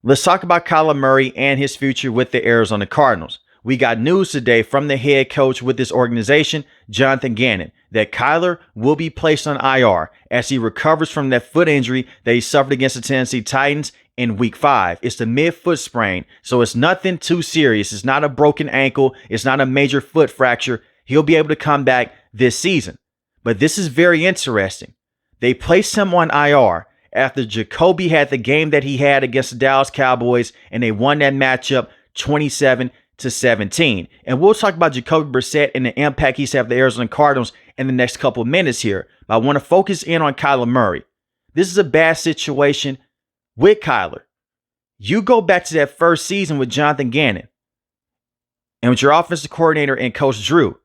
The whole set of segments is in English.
Let's talk about Kyler Murray and his future with the Arizona Cardinals. We got news today from the head coach with this organization, Jonathan Gannon, that Kyler will be placed on IR as he recovers from that foot injury that he suffered against the Tennessee Titans in Week 5. It's the mid-foot sprain, so it's nothing too serious. It's not a broken ankle. It's not a major foot fracture. He'll be able to come back this season. But this is very interesting. They placed him on IR after Jacoby had the game that he had against the Dallas Cowboys, and they won that matchup 27-17. And we'll talk about Jacoby Brissett and the impact he's had for the Arizona Cardinals in the next couple of minutes here. But I want to focus in on Kyler Murray. This is a bad situation with Kyler. You go back to that first season with Jonathan Gannon and with your offensive coordinator and Coach Drew.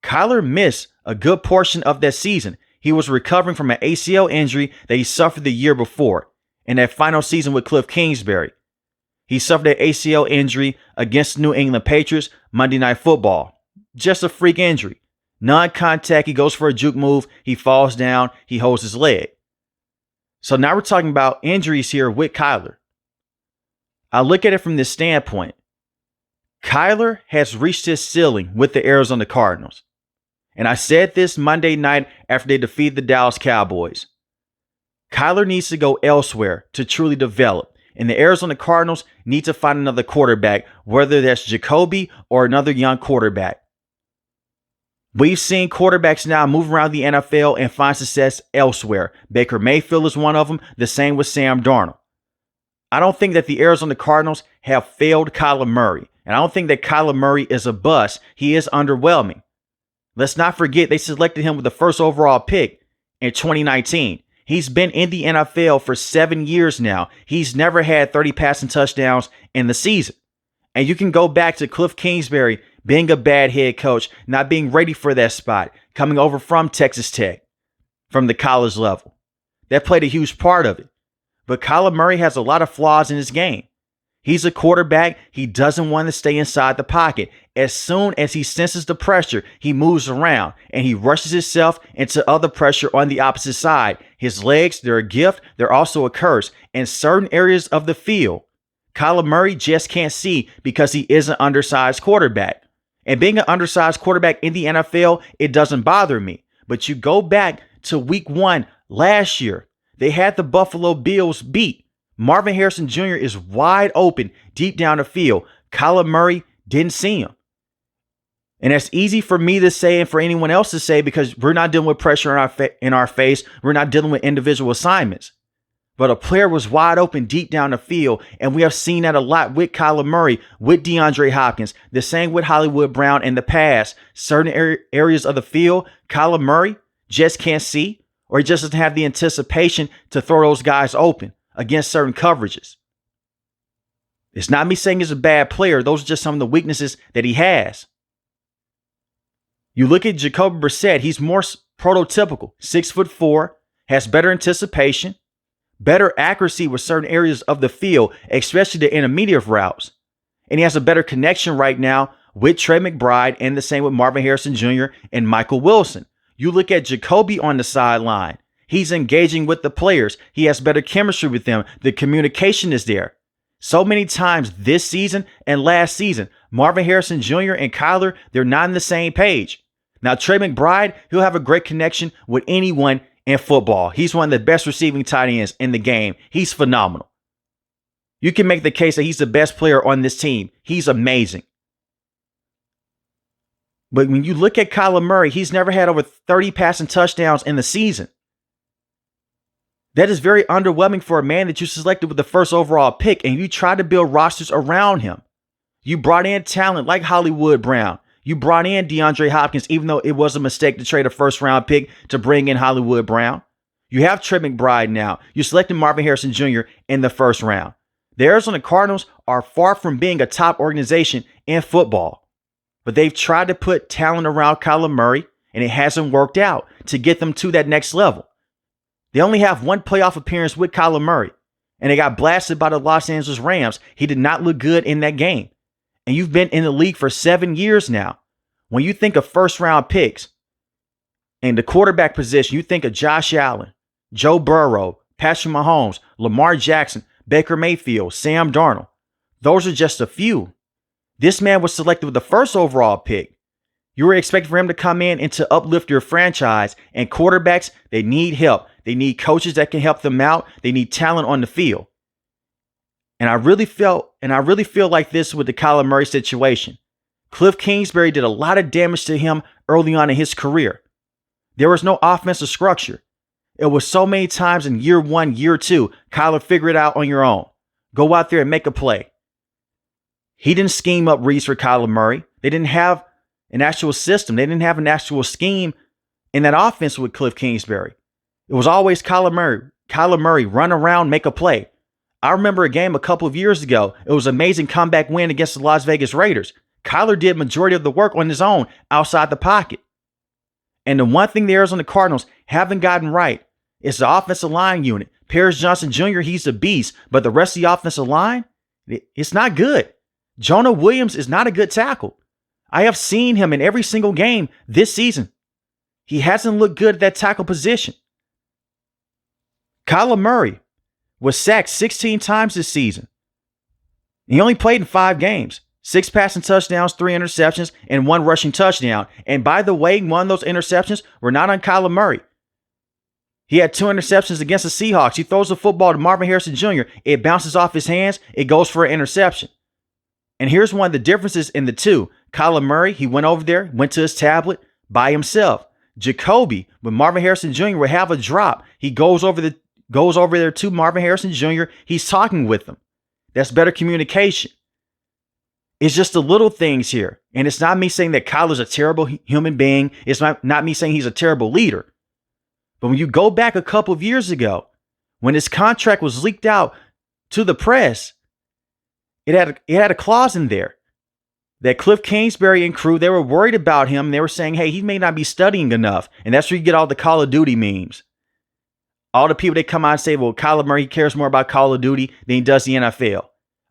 Kyler missed a good portion of that season. He was recovering from an ACL injury that he suffered the year before in that final season with Cliff Kingsbury. He suffered an ACL injury against the New England Patriots Monday Night Football. Just a freak injury. Non-contact, he goes for a juke move, he falls down, he holds his leg. So now we're talking about injuries here with Kyler. I look at it from this standpoint. Kyler has reached his ceiling with the Arizona Cardinals. And I said this Monday night after they defeated the Dallas Cowboys. Kyler needs to go elsewhere to truly develop. And the Arizona Cardinals need to find another quarterback, whether that's Jacoby or another young quarterback. We've seen quarterbacks now move around the NFL and find success elsewhere. Baker Mayfield is one of them. The same with Sam Darnold. I don't think that the Arizona Cardinals have failed Kyler Murray. And I don't think that Kyler Murray is a bust. He is underwhelming. Let's not forget they selected him with the first overall pick in 2019. He's been in the NFL for 7 years now. He's never had 30 passing touchdowns in the season. And you can go back to Cliff Kingsbury being a bad head coach, not being ready for that spot, coming over from Texas Tech, from the college level. That played a huge part of it. But Kyler Murray has a lot of flaws in his game. He's a quarterback. He doesn't want to stay inside the pocket. As soon as he senses the pressure, he moves around and he rushes himself into other pressure on the opposite side. His legs, they're a gift. They're also a curse. In certain areas of the field, Kyler Murray just can't see because he is an undersized quarterback. And being an undersized quarterback in the NFL, it doesn't bother me. But you go back to Week 1 last year, they had the Buffalo Bills beat. Marvin Harrison Jr. is wide open deep down the field. Kyler Murray didn't see him. And that's easy for me to say and for anyone else to say because we're not dealing with pressure in our face. We're not dealing with individual assignments. But a player was wide open deep down the field, and we have seen that a lot with Kyler Murray, with DeAndre Hopkins, the same with Hollywood Brown in the past. Certain areas of the field, Kyler Murray just can't see, or he just doesn't have the anticipation to throw those guys open against certain coverages. It's not me saying he's a bad player. Those are just some of the weaknesses that he has. You look at Jacoby Brissett, he's more prototypical. 6'4", has better anticipation, better accuracy with certain areas of the field, especially the intermediate routes. And he has a better connection right now with Trey McBride and the same with Marvin Harrison Jr. and Michael Wilson. You look at Jacoby on the sideline. He's engaging with the players. He has better chemistry with them. The communication is there. So many times this season and last season, Marvin Harrison Jr. and Kyler, they're not on the same page. Now, Trey McBride, he'll have a great connection with anyone in football. He's one of the best receiving tight ends in the game. He's phenomenal. You can make the case that he's the best player on this team. He's amazing. But when you look at Kyler Murray, he's never had over 30 passing touchdowns in the season. That is very underwhelming for a man that you selected with the first overall pick, and you tried to build rosters around him. You brought in talent like Hollywood Brown. You brought in DeAndre Hopkins, even though it was a mistake to trade a first-round pick to bring in Hollywood Brown. You have Trey McBride now. You selected Marvin Harrison Jr. in the first round. The Arizona Cardinals are far from being a top organization in football, but they've tried to put talent around Kyler Murray, and it hasn't worked out to get them to that next level. They only have one playoff appearance with Kyler Murray, and they got blasted by the Los Angeles Rams. He did not look good in that game. And you've been in the league for 7 years now. When you think of first-round picks and the quarterback position, you think of Josh Allen, Joe Burrow, Patrick Mahomes, Lamar Jackson. Baker Mayfield, Sam Darnold. Those are just a few. This man was selected with the first overall pick. You were expecting for him to come in and to uplift your franchise. And quarterbacks, they need help. They need coaches that can help them out. They need talent on the field. And I really feel like this with the Kyler Murray situation. Cliff Kingsbury did a lot of damage to him early on in his career. There was no offensive structure. It was so many times in year 1, year 2, Kyler, figure it out on your own. Go out there and make a play. He didn't scheme up reads for Kyler Murray. They didn't have an actual system. They didn't have an actual scheme in that offense with Cliff Kingsbury. It was always Kyler Murray, run around, make a play. I remember a game a couple of years ago. It was an amazing comeback win against the Las Vegas Raiders. Kyler did majority of the work on his own outside the pocket. And the one thing the Arizona Cardinals haven't gotten right is the offensive line unit. Paris Johnson Jr., he's a beast, but the rest of the offensive line, it's not good. Jonah Williams is not a good tackle. I have seen him in every single game this season. He hasn't looked good at that tackle position. Kyler Murray was sacked 16 times this season. He only played in 5 games. 6 passing touchdowns, 3 interceptions, and 1 rushing touchdown. And by the way, one of those interceptions were not on Kyler Murray. He had 2 interceptions against the Seahawks. He throws the football to Marvin Harrison Jr. It bounces off his hands. It goes for an interception. And here's one of the differences in the two. Kyler Murray, he went over there, went to his tablet by himself. Jacoby, when Marvin Harrison Jr. would have a drop, he goes over there to Marvin Harrison Jr. He's talking with him. That's better communication. It's just the little things here. And it's not me saying that Kyler's a terrible human being. It's not me saying he's a terrible leader. But when you go back a couple of years ago, when his contract was leaked out to the press, it had a clause in there that Cliff Kingsbury and crew, they were worried about him. They were saying, hey, he may not be studying enough. And that's where you get all the Call of Duty memes. All the people, they come out and say, well, Kyler Murray cares more about Call of Duty than he does the NFL.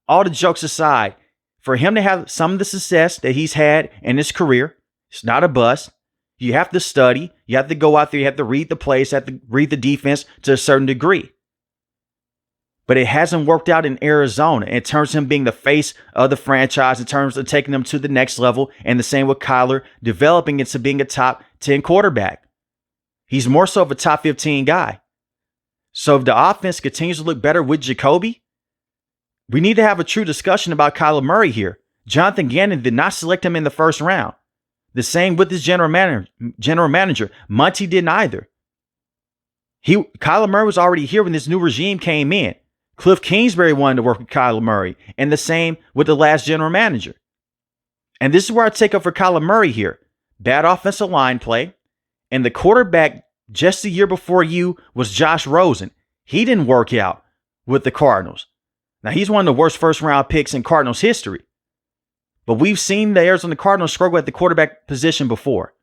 All the jokes aside, for him to have some of the success that he's had in his career, it's not a bust. You have to study. You have to go out there. You have to read the plays. You have to read the defense to a certain degree. But it hasn't worked out in Arizona in terms of him being the face of the franchise, in terms of taking them to the next level. And the same with Kyler, developing into being a top 10 quarterback. He's more so of a top 15 guy. So if the offense continues to look better with Jacoby, we need to have a true discussion about Kyler Murray here. Jonathan Gannon did not select him in the first round. The same with his general manager. Monty didn't either. Kyler Murray was already here when this new regime came in. Cliff Kingsbury wanted to work with Kyler Murray, and the same with the last general manager. And this is where I take up for Kyler Murray here. Bad offensive line play, and the quarterback just the year before you was Josh Rosen. He didn't work out with the Cardinals. Now, he's one of the worst first-round picks in Cardinals history. But we've seen the Arizona Cardinals struggle at the quarterback position before.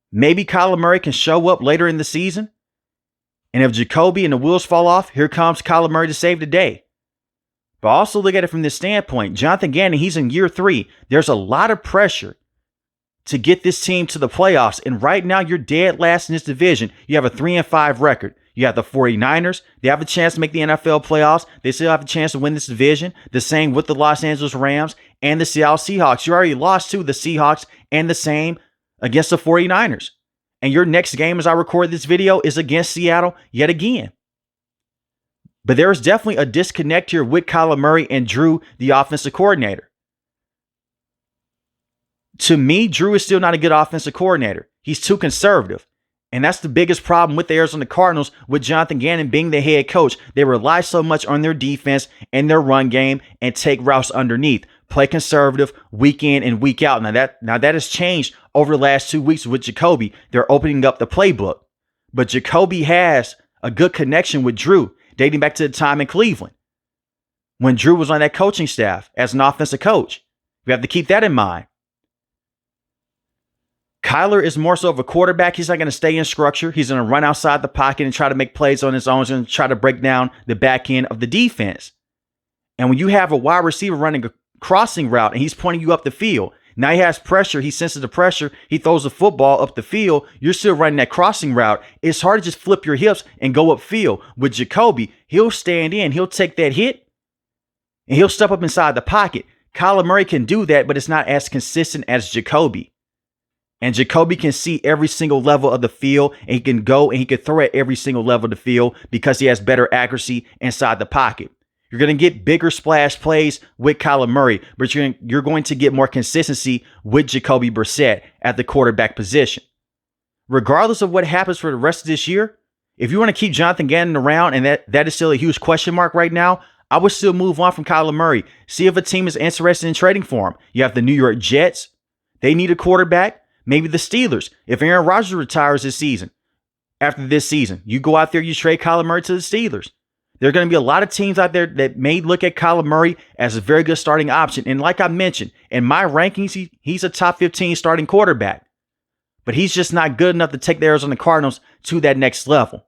Maybe Kyler Murray can show up later in the season. And if Jacoby and the wheels fall off, here comes Kyler Murray to save the day. But also look at it from this standpoint. Jonathan Gannon, he's in year 3. There's a lot of pressure to get this team to the playoffs. And right now, you're dead last in this division. You have a 3-5 record. You have the 49ers. They have a chance to make the NFL playoffs. They still have a chance to win this division. The same with the Los Angeles Rams and the Seattle Seahawks. You already lost to the Seahawks and the same against the 49ers. And your next game as I record this video is against Seattle yet again. But there is definitely a disconnect here with Kyler Murray and Drew, the offensive coordinator. To me, Drew is still not a good offensive coordinator. He's too conservative. And that's the biggest problem with the Arizona Cardinals, with Jonathan Gannon being the head coach. They rely so much on their defense and their run game and take routes underneath. Play conservative week in and week out. Now that has changed over the last 2 weeks with Jacoby. They're opening up the playbook. But Jacoby has a good connection with Drew, dating back to the time in Cleveland, when Drew was on that coaching staff as an offensive coach. We have to keep that in mind. Kyler is more so of a quarterback. He's not going to stay in structure. He's going to run outside the pocket and try to make plays on his own and try to break down the back end of the defense. And when you have a wide receiver running a crossing route and he's pointing you up the field, Now he has pressure. He senses the pressure. He throws the football up the field. You're still running that crossing route. It's hard to just flip your hips and go upfield. With Jacoby, he'll stand in. He'll take that hit, and he'll step up inside the pocket. Kyler Murray can do that, but it's not as consistent as Jacoby. And Jacoby can see every single level of the field, and he can go and he can throw at every single level of the field because he has better accuracy inside the pocket. You're going to get bigger splash plays with Kyler Murray, but you're going to get more consistency with Jacoby Brissett at the quarterback position. Regardless of what happens for the rest of this year, if you want to keep Jonathan Gannon around, and that is still a huge question mark right now, I would still move on from Kyler Murray. See if a team is interested in trading for him. You have the New York Jets. They need a quarterback. Maybe the Steelers. If Aaron Rodgers retires after this season, you go out there, you trade Kyler Murray to the Steelers. There are going to be a lot of teams out there that may look at Kyler Murray as a very good starting option. And like I mentioned, in my rankings, he's a top 15 starting quarterback. But he's just not good enough to take the Arizona Cardinals to that next level,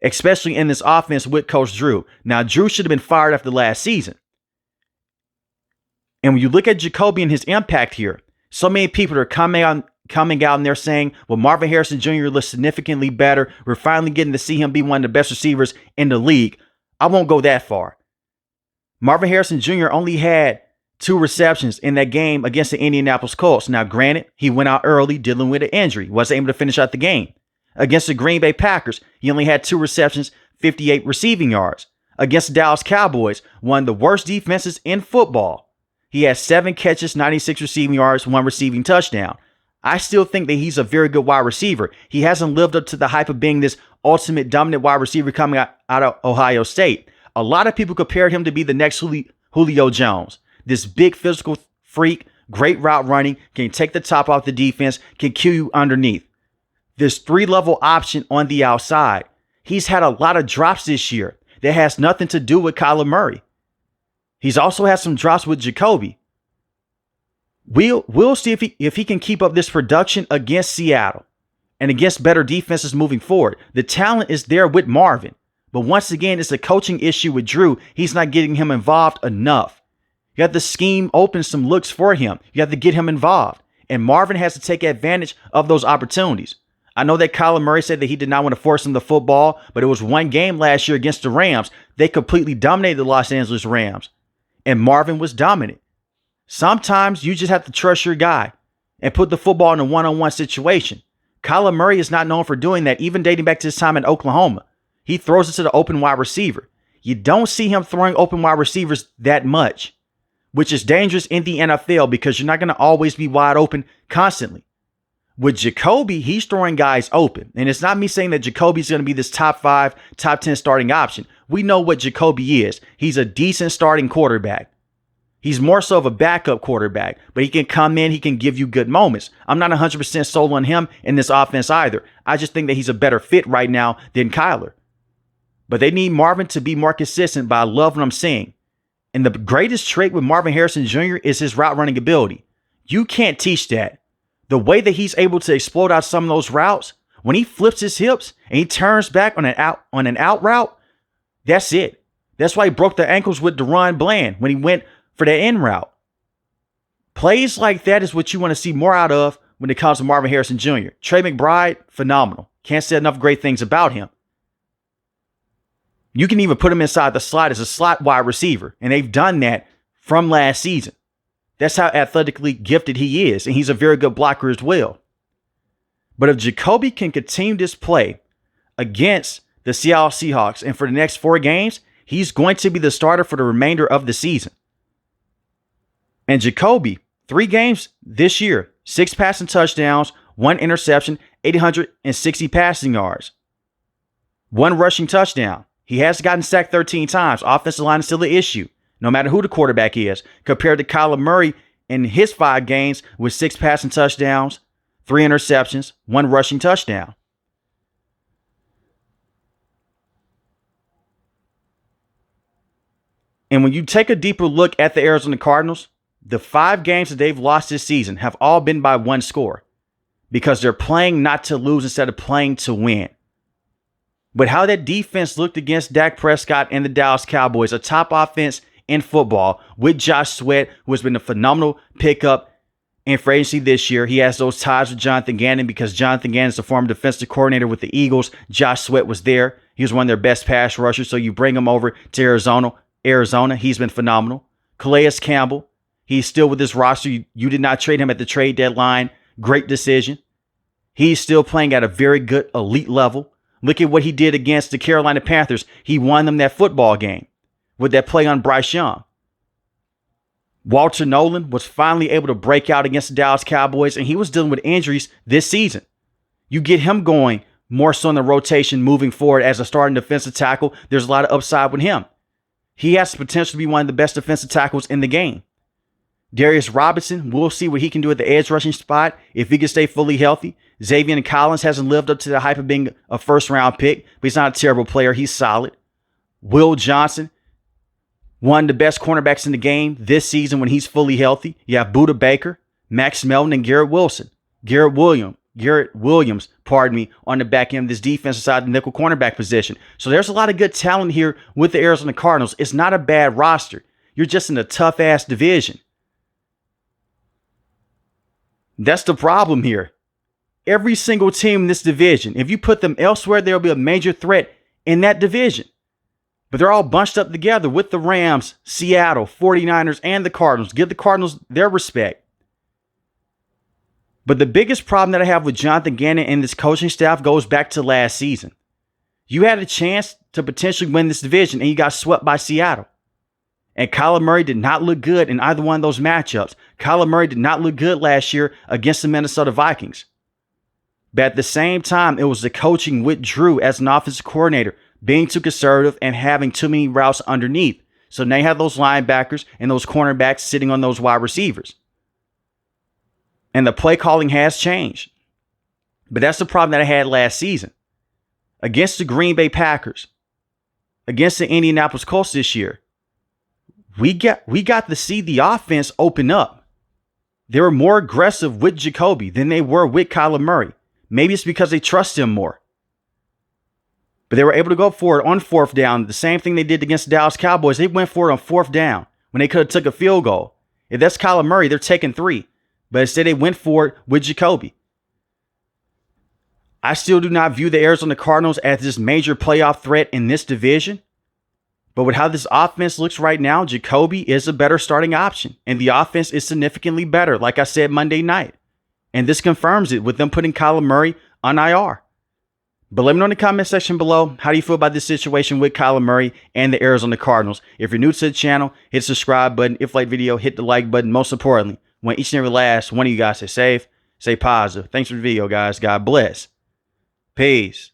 especially in this offense with Coach Drew. Now, Drew should have been fired after last season. And when you look at Jacoby and his impact here, so many people are coming out and they're saying, well, Marvin Harrison Jr. looks significantly better. We're finally getting to see him be one of the best receivers in the league. I won't go that far. Marvin Harrison Jr. only had 2 receptions in that game against the Indianapolis Colts. Now, granted, he went out early dealing with an injury, wasn't able to finish out the game. Against the Green Bay Packers, he only had 2 receptions, 58 receiving yards. Against the Dallas Cowboys, one of the worst defenses in football, he has 7 catches, 96 receiving yards, 1 receiving touchdown. I still think that he's a very good wide receiver. He hasn't lived up to the hype of being this ultimate dominant wide receiver coming out of Ohio State. A lot of people compared him to be the next Julio Jones. This big physical freak, great route running, can take the top off the defense, can kill you underneath. This 3-level option on the outside. He's had a lot of drops this year. That has nothing to do with Kyler Murray. He's also had some drops with Jacoby. We'll see if he can keep up this production against Seattle and against better defenses moving forward. The talent is there with Marvin, but once again, it's a coaching issue with Drew. He's not getting him involved enough. You have to scheme open some looks for him. You have to get him involved, and Marvin has to take advantage of those opportunities. I know that Kyler Murray said that he did not want to force him the football, but it was one game last year against the Rams. They completely dominated the Los Angeles Rams, and Marvin was dominant. Sometimes you just have to trust your guy and put the football in a one-on-one situation. Kyler Murray is not known for doing that, even dating back to his time in Oklahoma. He throws it to the open wide receiver. You don't see him throwing open wide receivers that much, which is dangerous in the NFL because you're not going to always be wide open constantly. With Jacoby, he's throwing guys open. And it's not me saying that Jacoby's going to be this top 5, top 10 starting option. We know what Jacoby is. He's a decent starting quarterback. He's more so of a backup quarterback, but he can come in, he can give you good moments. I'm not 100% sold on him in this offense either. I just think that he's a better fit right now than Kyler. But they need Marvin to be more consistent, but I love what I'm seeing. And the greatest trait with Marvin Harrison Jr. is his route running ability. You can't teach that. The way that he's able to explode out some of those routes, when he flips his hips and he turns back on an out route, that's it. That's why he broke the ankles with Deron Bland when he went for the in route. Plays like that is what you want to see more out of when it comes to Marvin Harrison Jr. Trey McBride, phenomenal. Can't say enough great things about him. You can even put him inside the slot as a slot wide receiver, and they've done that from last season. That's how athletically gifted he is, and he's a very good blocker as well. But if Jacoby can continue this play against the Seattle Seahawks and for the next 4 games, he's going to be the starter for the remainder of the season. And Jacoby, 3 games this year, 6 passing touchdowns, 1 interception, 860 passing yards, 1 rushing touchdown. He has gotten sacked 13 times. Offensive line is still an issue, no matter who the quarterback is, compared to Kyler Murray in his 5 games with 6 passing touchdowns, 3 interceptions, 1 rushing touchdown. And when you take a deeper look at the Arizona Cardinals, the 5 games that they've lost this season have all been by 1 score because they're playing not to lose instead of playing to win. But how that defense looked against Dak Prescott and the Dallas Cowboys, a top offense in football with Josh Sweat, who has been a phenomenal pickup in free agency this year. He has those ties with Jonathan Gannon because Jonathan Gannon is the former defensive coordinator with the Eagles. Josh Sweat was there. He was one of their best pass rushers. So you bring him over to Arizona. He's been phenomenal. Calais Campbell, he's still with this roster. You did not trade him at the trade deadline. Great decision. He's still playing at a very good elite level. Look at what he did against the Carolina Panthers. He won them that football game with that play on Bryce Young. Walter Nolan was finally able to break out against the Dallas Cowboys, and he was dealing with injuries this season. You get him going more so in the rotation moving forward as a starting defensive tackle. There's a lot of upside with him. He has the potential to be one of the best defensive tackles in the game. Darius Robinson, we'll see what he can do at the edge rushing spot if he can stay fully healthy. Xavier Collins hasn't lived up to the hype of being a first-round pick, but he's not a terrible player. He's solid. Will Johnson, one of the best cornerbacks in the game this season when he's fully healthy. You have Budda Baker, Max Melton, and Garrett Williams, on the back end of this defensive side of the nickel cornerback position. So there's a lot of good talent here with the Arizona Cardinals. It's not a bad roster. You're just in a tough-ass division. That's the problem here. Every single team in this division, if you put them elsewhere, there'll be a major threat in that division. But they're all bunched up together with the Rams, Seattle, 49ers, and the Cardinals. Give the Cardinals their respect. But the biggest problem that I have with Jonathan Gannon and this coaching staff goes back to last season. You had a chance to potentially win this division, and you got swept by Seattle. And Kyler Murray did not look good in either one of those matchups. Kyler Murray did not look good last year against the Minnesota Vikings. But at the same time, it was the coaching with Drew as an offensive coordinator, being too conservative and having too many routes underneath. So now you have those linebackers and those cornerbacks sitting on those wide receivers. And the play calling has changed. But that's the problem that I had last season. Against the Green Bay Packers, against the Indianapolis Colts this year, we got to see the offense open up. They were more aggressive with Jacoby than they were with Kyler Murray. Maybe it's because they trust him more. But they were able to go for it on fourth down. The same thing they did against the Dallas Cowboys. They went for it on fourth down when they could have took a field goal. If that's Kyler Murray, they're taking 3. But instead they went for it with Jacoby. I still do not view the Arizona Cardinals as this major playoff threat in this division. But with how this offense looks right now, Jacoby is a better starting option. And the offense is significantly better, like I said Monday night. And this confirms it with them putting Kyler Murray on IR. But let me know in the comment section below, how do you feel about this situation with Kyler Murray and the Arizona Cardinals? If you're new to the channel, hit the subscribe button. If you like the video, hit the like button. Most importantly, I want each and every last one of you guys to stay safe, stay positive. Thanks for the video, guys. God bless. Peace.